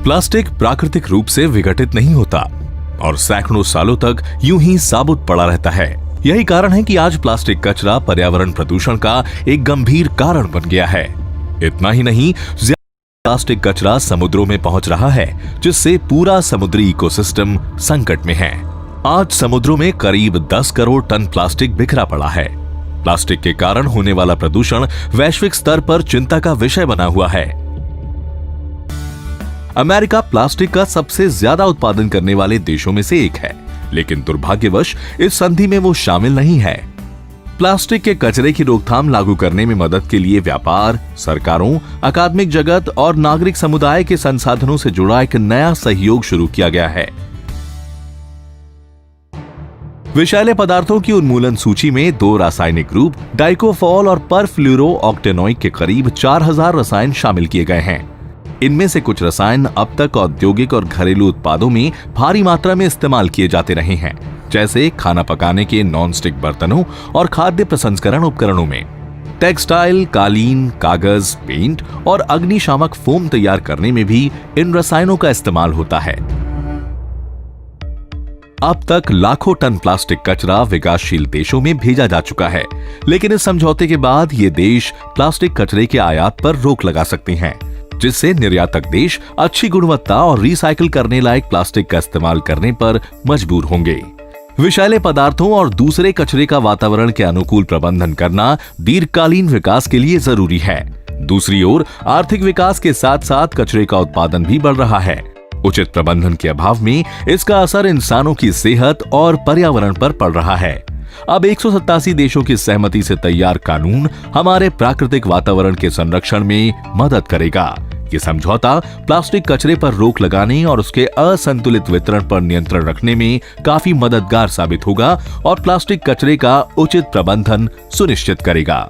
Plastic प्राकृतिक रूप से विघटित नहीं होता और सैकड़ों सालों तक यूं ही साबुत पड़ा रहता है। यही कारण है कि आज प्लास्टिक कचरा पर्यावरण प्रदूषण का एक गंभीर कारण बन गया है। इतना ही नहीं, प्लास्टिक कचरा समुद्रों में पहुंच रहा है, जिससे पूरा समुद्री इकोसिस्टम संकट में है। आज समुद्रों में करीब 10 करोड़ टन प्लास्टिक बिखरा पड़ा है। प्लास्टिक के कारण होने वाला प्रदूषण वैश्विक स्तर पर चिंता का विषय बना हुआ है। अमेरिका प्लास्टिक का सबसे ज्यादा उत्पादन करने वाले देशों में से एक है, लेकिन दुर्भाग्यवश इस संधि में वो शामिल नहीं है। प्लास्टिक के कचरे की रोकथाम लागू करने में मदद के लिए व्यापार, सरकारों, अकादमिक जगत और नागरिक समुदाय के संसाधनों से जुड़ा एक नया सहयोग शुरू किया गया है। विषैले पदार्थों की उन्मूलन सूची में 2 रासायनिक ग्रुप डाइकोफॉल और परफ्लूरोऑक्टेनॉइक के करीब 4000 रसायन शामिल किए गए हैं। इनमें से कुछ रसायन अब तक औद्योगिक और घरेलू उत्पादों में भारी मात्रा में इस्तेमाल किए जाते रहे हैं, जैसे खाना पकाने के नॉन-स्टिक बर्तनों और खाद्य प्रसंस्करण उपकरणों में। टेक्सटाइल, कालीन, कागज, पेंट और अग्निशामक फोम तैयार करने में भी इन रसायनों का इस्तेमाल होता है। अब तक लाखों टन प्लास्टिक कचरा विकासशील देशों में भेजा जा चुका है, लेकिन इस समझौते के बाद ये देश प्लास्टिक कचरे के आयात पर रोक लगा सकते हैं, जिससे निर्यातक देश अच्छी गुणवत्ता और रिसाइकिल करने लायक प्लास्टिक का इस्तेमाल करने पर मजबूर होंगे। विषैले पदार्थों और दूसरे कचरे का वातावरण के अनुकूल प्रबंधन करना दीर्घकालीन विकास के लिए जरूरी है। दूसरी ओर आर्थिक विकास के साथ साथ कचरे का उत्पादन भी बढ़ रहा है। उचित प्रबंधन के अभाव में इसका असर इंसानों की सेहत और पर्यावरण पर पड़ रहा है। अब 187 देशों की सहमति से तैयार कानून हमारे प्राकृतिक वातावरण के संरक्षण में मदद करेगा। ये समझौता प्लास्टिक कचरे पर रोक लगाने और उसके असंतुलित वितरण पर नियंत्रण रखने में काफी मददगार साबित होगा और प्लास्टिक कचरे का उचित प्रबंधन सुनिश्चित करेगा।